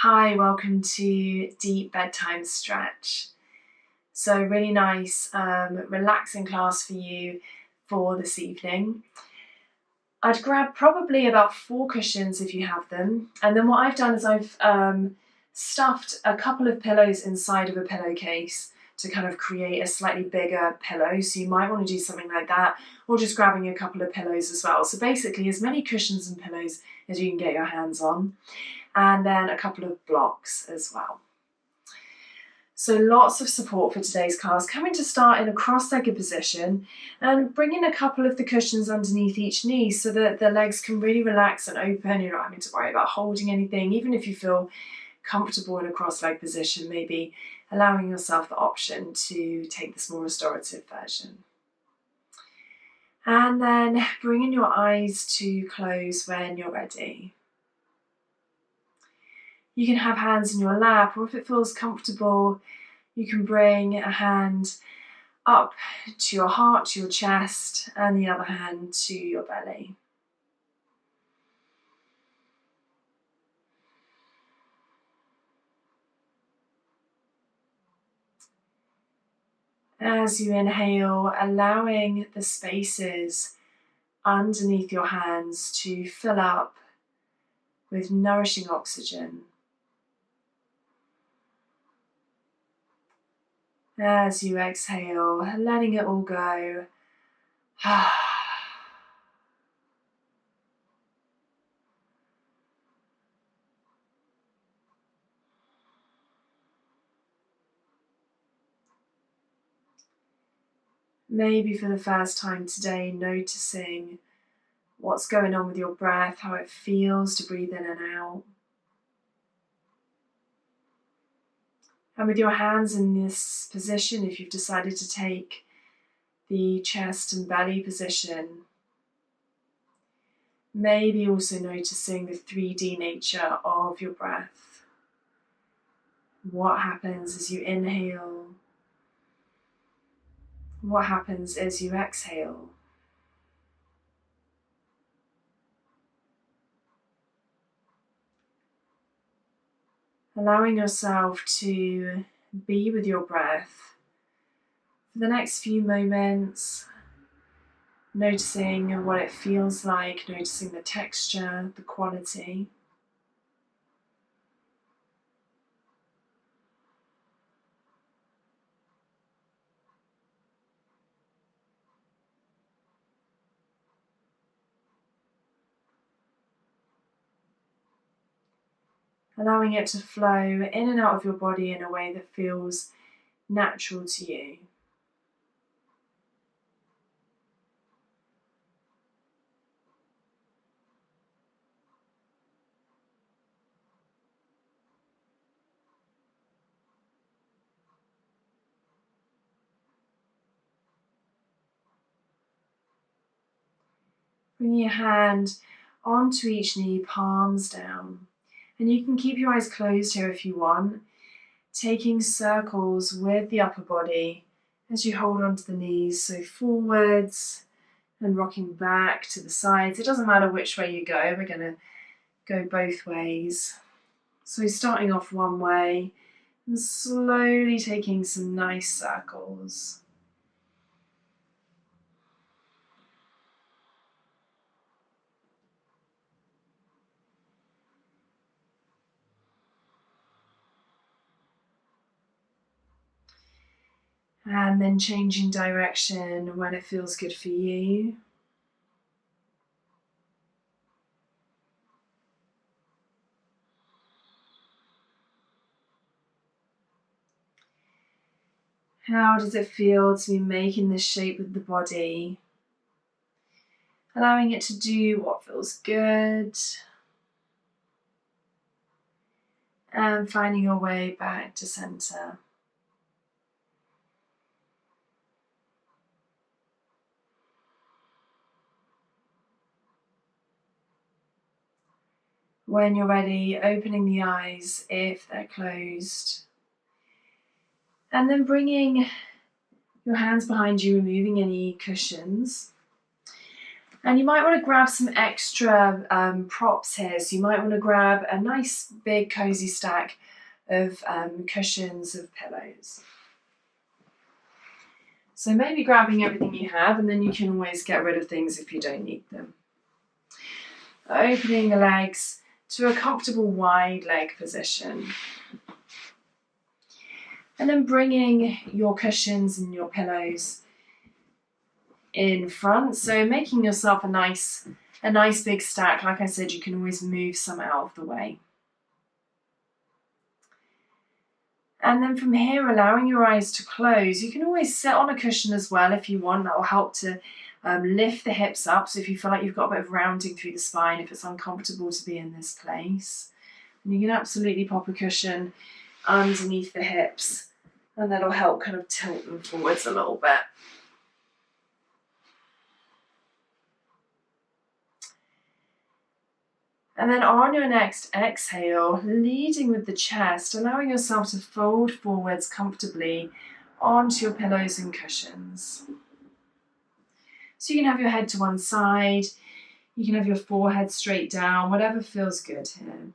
Hi, welcome to Deep Bedtime Stretch. So really nice, relaxing class for you for this evening. I'd grab probably about 4 cushions if you have them. And then what I've done is I've stuffed a couple of pillows inside of a pillowcase to kind of create a slightly bigger pillow. So you might want to do something like that, or just grabbing a couple of pillows as well. So basically as many cushions and pillows as you can get your hands on. And then a couple of blocks as well. So lots of support for today's class. Coming to start in a cross-legged position and bringing a couple of the cushions underneath each knee so that the legs can really relax and open. You're not having to worry about holding anything. Even if you feel comfortable in a cross-legged position, maybe allowing yourself the option to take this more restorative version. And then bringing your eyes to close when you're ready. You can have hands in your lap, or if it feels comfortable, you can bring a hand up to your heart, to your chest, and the other hand to your belly. As you inhale, allowing the spaces underneath your hands to fill up with nourishing oxygen. As you exhale, letting it all go. Maybe for the first time today, noticing what's going on with your breath, how it feels to breathe in and out. And with your hands in this position, if you've decided to take the chest and belly position, maybe also noticing the 3D nature of your breath. What happens as you inhale? What happens as you exhale? Allowing yourself to be with your breath for the next few moments, noticing what it feels like, noticing the texture, the quality. Allowing it to flow in and out of your body in a way that feels natural to you. Bring your hand onto each knee, palms down. And you can keep your eyes closed here if you want, taking circles with the upper body as you hold onto the knees, so forwards and rocking back to the sides. It doesn't matter which way you go, we're going to go both ways. So starting off one way and slowly taking some nice circles. And then changing direction when it feels good for you. How does it feel to be making this shape with the body? Allowing it to do what feels good. And finding your way back to center. When you're ready, opening the eyes if they're closed. And then bringing your hands behind you, removing any cushions. And you might want to grab some extra props here. So you might want to grab a nice big cozy stack of cushions, of pillows. So maybe grabbing everything you have, and then you can always get rid of things if you don't need them. Opening the legs to a comfortable wide leg position. And then bringing your cushions and your pillows in front. So making yourself a nice big stack. Like I said, you can always move some out of the way. And then from here, allowing your eyes to close. You can always sit on a cushion as well if you want. That will help to lift the hips up. So if you feel like you've got a bit of rounding through the spine, if it's uncomfortable to be in this place, and you can absolutely pop a cushion underneath the hips, and that'll help kind of tilt them forwards a little bit. And then on your next exhale, leading with the chest, allowing yourself to fold forwards comfortably onto your pillows and cushions. So you can have your head to one side, you can have your forehead straight down, whatever feels good here.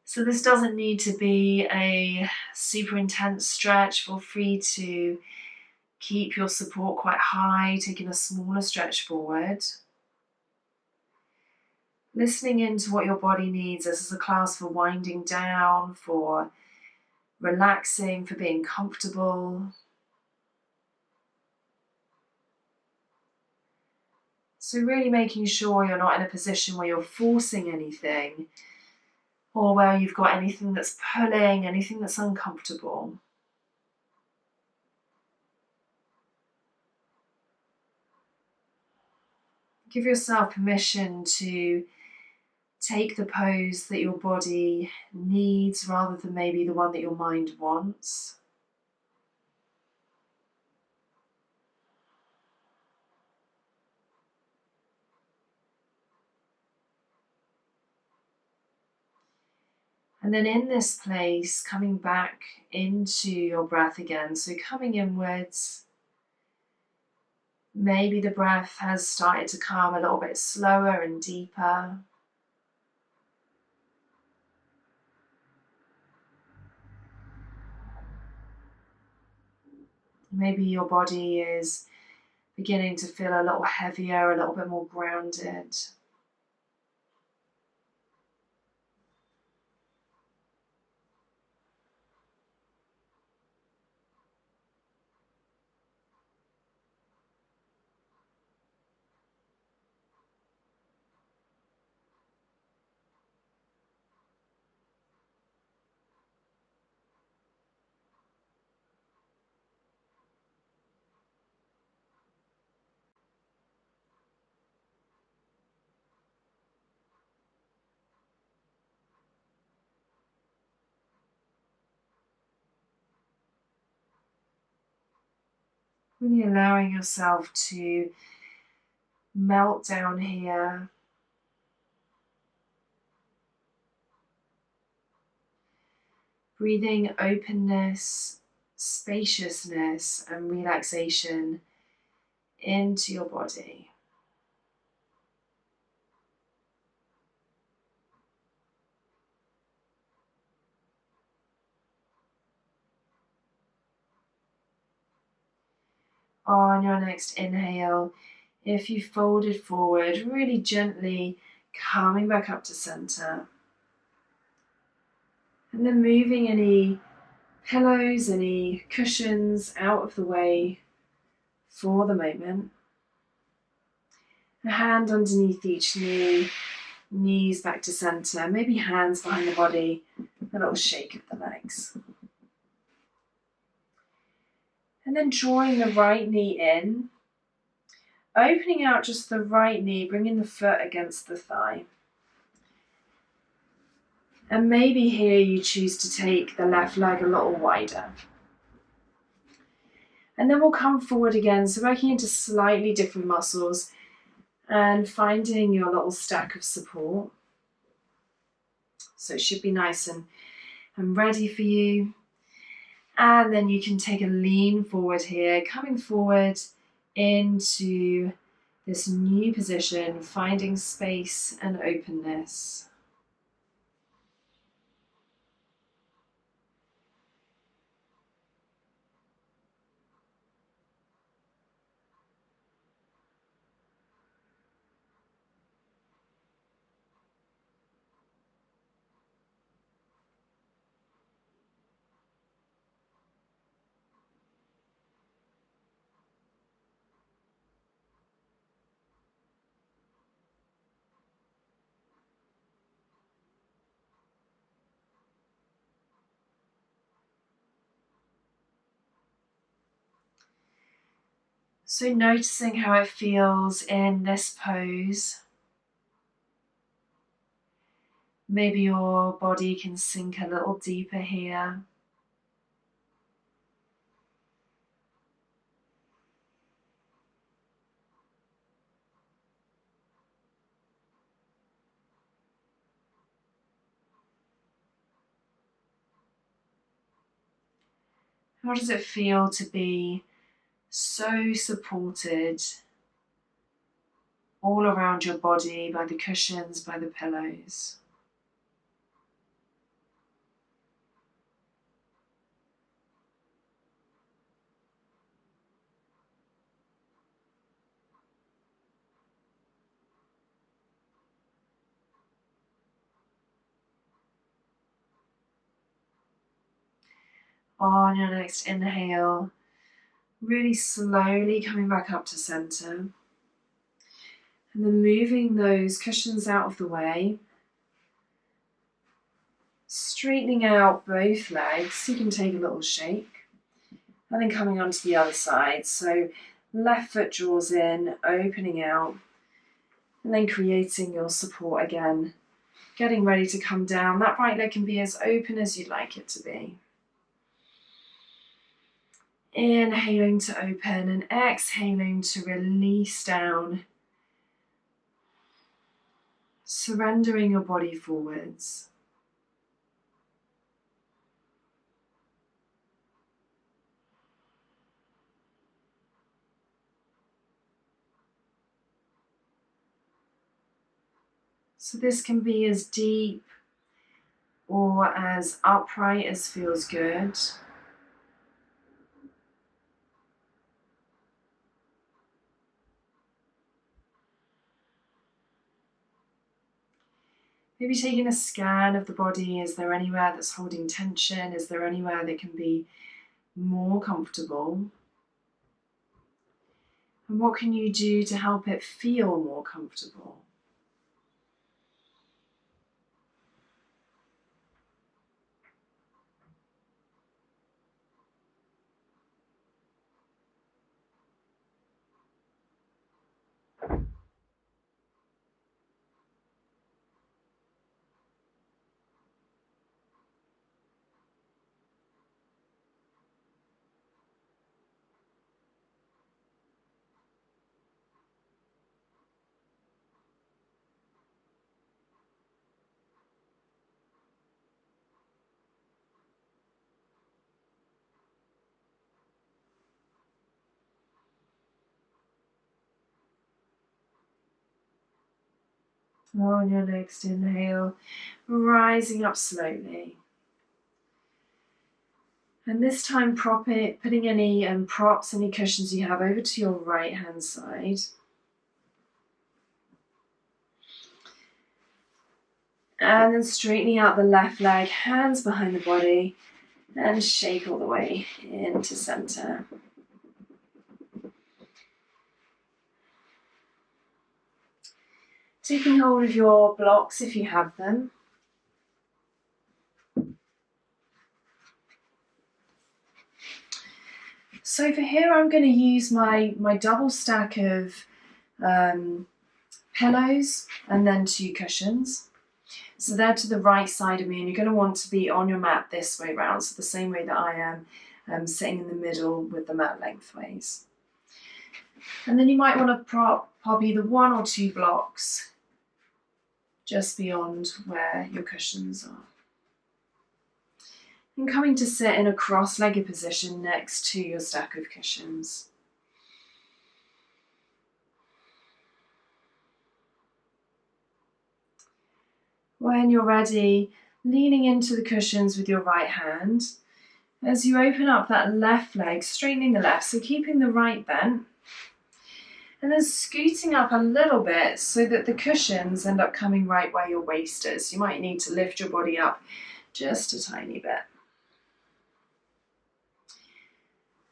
So this doesn't need to be a super intense stretch. Feel free to keep your support quite high, taking a smaller stretch forward. Listening into what your body needs. This is a class for winding down, for relaxing, for being comfortable. So really making sure you're not in a position where you're forcing anything, or where you've got anything that's pulling, anything that's uncomfortable. Give yourself permission to take the pose that your body needs rather than maybe the one that your mind wants. And then in this place, coming back into your breath again. So coming inwards. Maybe the breath has started to come a little bit slower and deeper. Maybe your body is beginning to feel a little heavier, a little bit more grounded. Really allowing yourself to melt down here. Breathing openness, spaciousness, and relaxation into your body. On your next inhale, if you folded forward, really gently coming back up to center. And then moving any pillows, any cushions out of the way for the moment. A hand underneath each knee, knees back to center, maybe hands behind the body, a little shake of the legs. And then drawing the right knee in, opening out just the right knee, bringing the foot against the thigh. And maybe here you choose to take the left leg a little wider. And then we'll come forward again, so working into slightly different muscles. and finding your little stack of support. So it should be nice and ready for you. And then you can take a lean forward here, coming forward into this new position, finding space and openness. So noticing how it feels in this pose. Maybe your body can sink a little deeper here. How does it feel to be so supported all around your body by the cushions, by the pillows? On your next inhale, really slowly coming back up to center. And then moving those cushions out of the way. Straightening out both legs, you can take a little shake. And then coming onto the other side. So left foot draws in, opening out. And then creating your support again. Getting ready to come down. That right leg can be as open as you'd like it to be. Inhaling to open and exhaling to release down. Surrendering your body forwards. So this can be as deep or as upright as feels good. Maybe taking a scan of the body. Is there anywhere that's holding tension? Is there anywhere that can be more comfortable? And what can you do to help it feel more comfortable? On your next inhale, rising up slowly. And this time putting any props, any cushions you have over to your right hand side. And then straightening out the left leg, hands behind the body, and shake all the way into center. Taking hold of your blocks if you have them. So for here, I'm going to use my double stack of pillows and then 2 cushions. So they're to the right side of me, and you're going to want to be on your mat this way round, so the same way that I am sitting in the middle with the mat lengthways. And then you might want to prop pop either 1 or 2 blocks just beyond where your cushions are. And coming to sit in a cross-legged position next to your stack of cushions. When you're ready, leaning into the cushions with your right hand, as you open up that left leg, straightening the left, so keeping the right bent, and then scooting up a little bit so that the cushions end up coming right where your waist is. You might need to lift your body up just a tiny bit.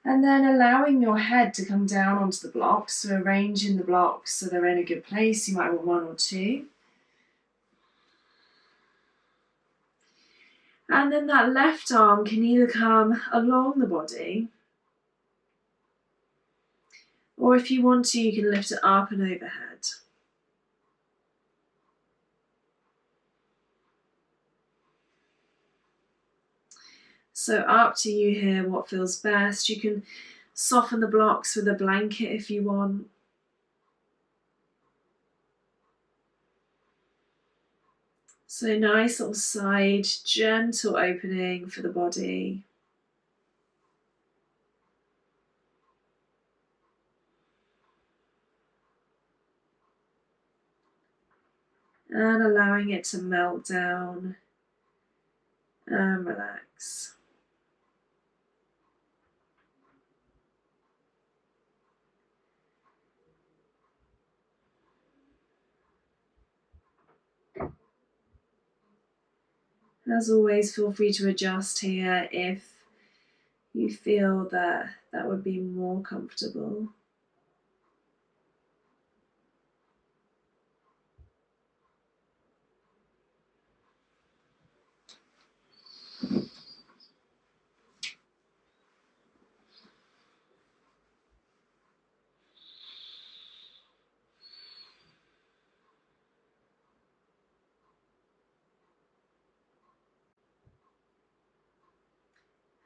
And then allowing your head to come down onto the blocks, so arranging the blocks so they're in a good place. You might want 1 or 2. And then that left arm can either come along the body, or if you want to, you can lift it up and overhead. So up to you here, what feels best. You can soften the blocks with a blanket if you want. So nice little side, gentle opening for the body. And allowing it to melt down and relax. As always, feel free to adjust here if you feel that that would be more comfortable.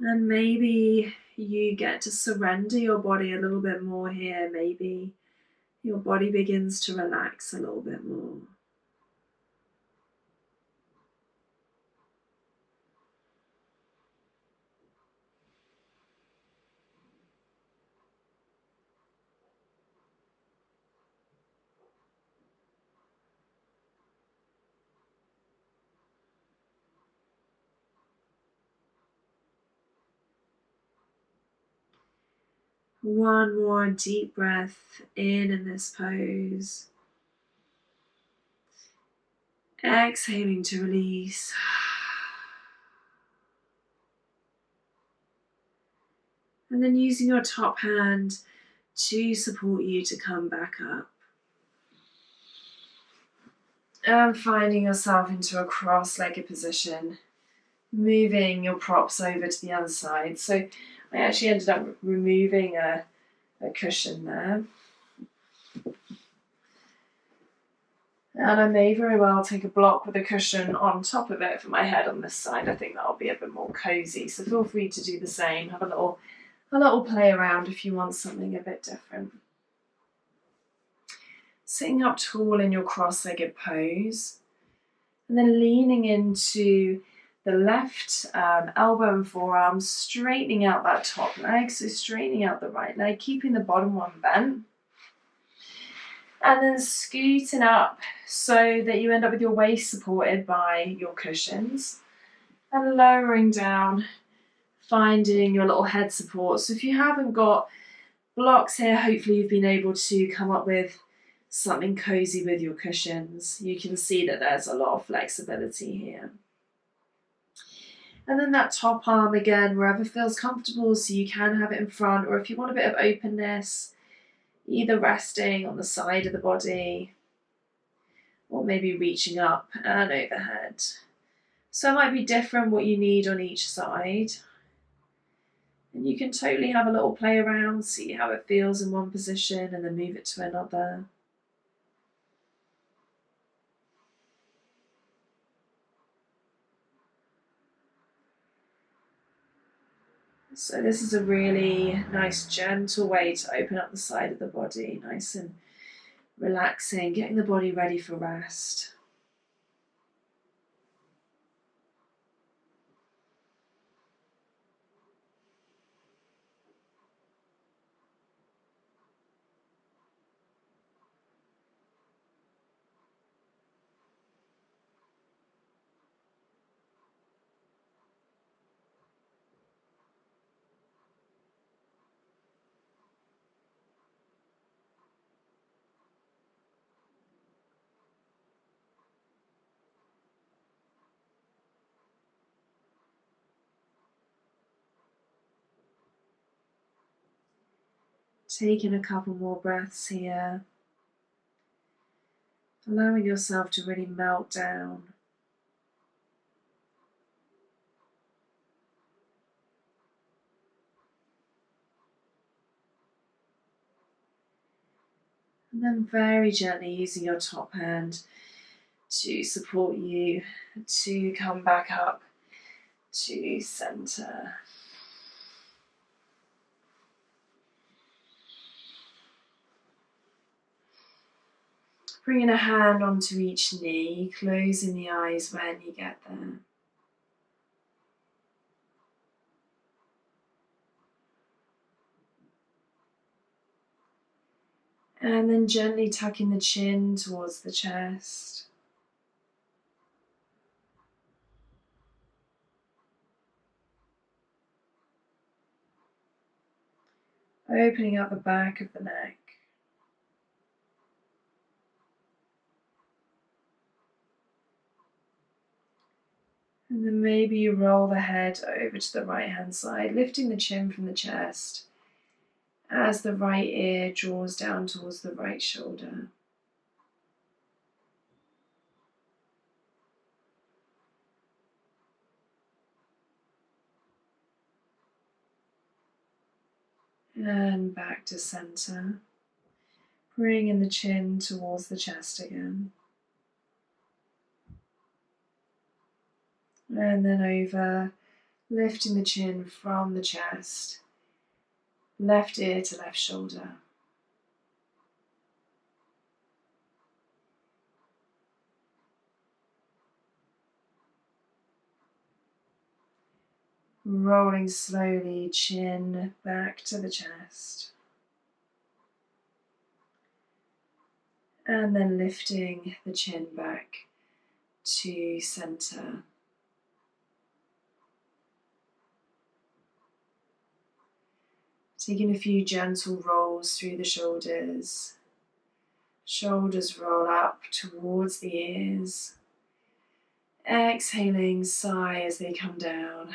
And maybe you get to surrender your body a little bit more here. Maybe your body begins to relax a little bit more. One more deep breath in this pose. Exhaling to release. And then using your top hand to support you to come back up. And finding yourself into a cross-legged position, moving your props over to the other side. So I actually ended up removing a cushion there. And I may very well take a block with a cushion on top of it for my head on this side. I think that'll be a bit more cozy. So feel free to do the same. Have a little play around if you want something a bit different. Sitting up tall in your cross-legged pose. And then leaning into the left elbow and forearm, straightening out that top leg. So straightening out the right leg, keeping the bottom one bent. And then scooting up so that you end up with your waist supported by your cushions. And lowering down, finding your little head support. So if you haven't got blocks here, hopefully you've been able to come up with something cozy with your cushions. You can see that there's a lot of flexibility here. And then that top arm again, wherever feels comfortable, so you can have it in front, or if you want a bit of openness, either resting on the side of the body or maybe reaching up and overhead. So it might be different what you need on each side. And you can totally have a little play around, see how it feels in one position and then move it to another. So this is a really nice gentle way to open up the side of the body, nice and Relaxing, getting the body ready for rest. Taking a couple more breaths here, allowing yourself to really melt down. And then very gently using your top hand to support you to come back up to center. Bringing a hand onto each knee, closing the eyes when you get there. And then gently tucking the chin towards the chest. Opening up the back of the neck. And then maybe you roll the head over to the right hand side, lifting the chin from the chest as the right ear draws down towards the right shoulder. And back to center. Bringing the chin towards the chest again. And then over, lifting the chin from the chest, left ear to left shoulder. Rolling slowly, chin back to the chest. And then lifting the chin back to center. Taking a few gentle rolls through the shoulders. Shoulders roll up towards the ears. Exhaling, sigh as they come down.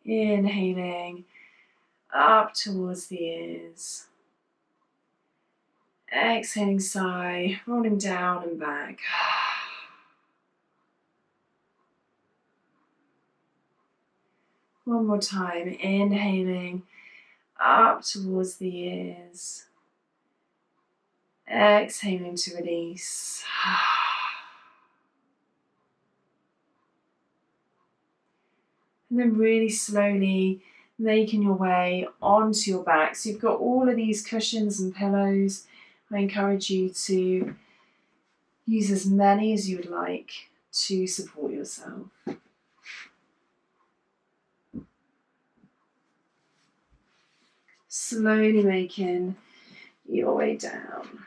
Inhaling up towards the ears. Exhaling, sigh, rolling down and back. One more time, inhaling up towards the ears. Exhaling to release. And then really slowly making your way onto your back. So you've got all of these cushions and pillows. I encourage you to use as many as you would like to support yourself. Slowly making your way down.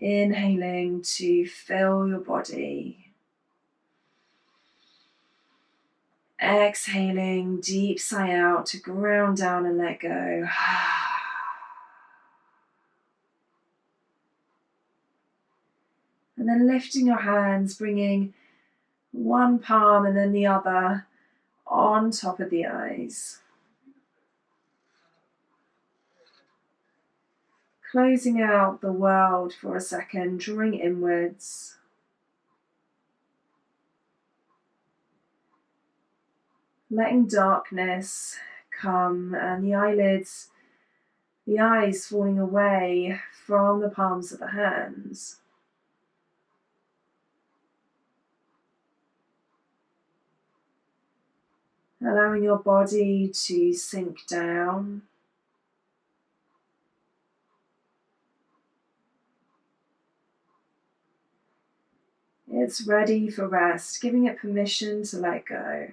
Inhaling to fill your body. Exhaling, deep sigh out to ground down and let go. And then lifting your hands, bringing one palm and then the other on top of the eyes. Closing out the world for a second, drawing inwards. Letting darkness come and the eyelids The eyes falling away from the palms of the hands. Allowing your body to sink down. It's ready for rest, giving it permission to let go.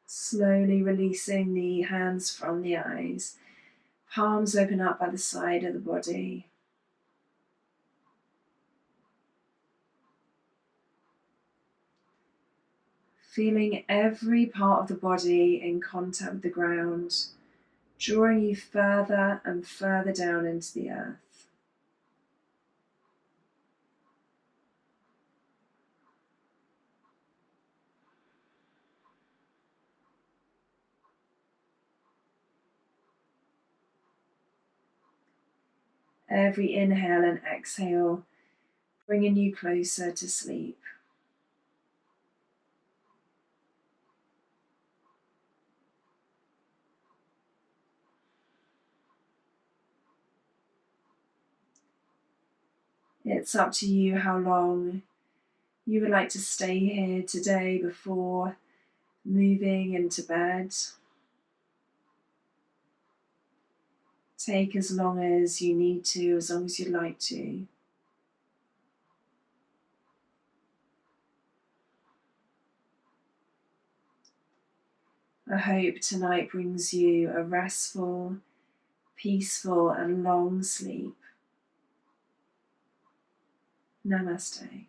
Slowly releasing the hands from the eyes. Palms open up by the side of the body. Feeling every part of the body in contact with the ground, drawing you further and further down into the earth. Every inhale and exhale, bringing you closer to sleep. It's up to you how long you would like to stay here today before moving into bed. Take as long as you need to, as long as you'd like to. I hope tonight brings you a restful, peaceful and long sleep. Namaste.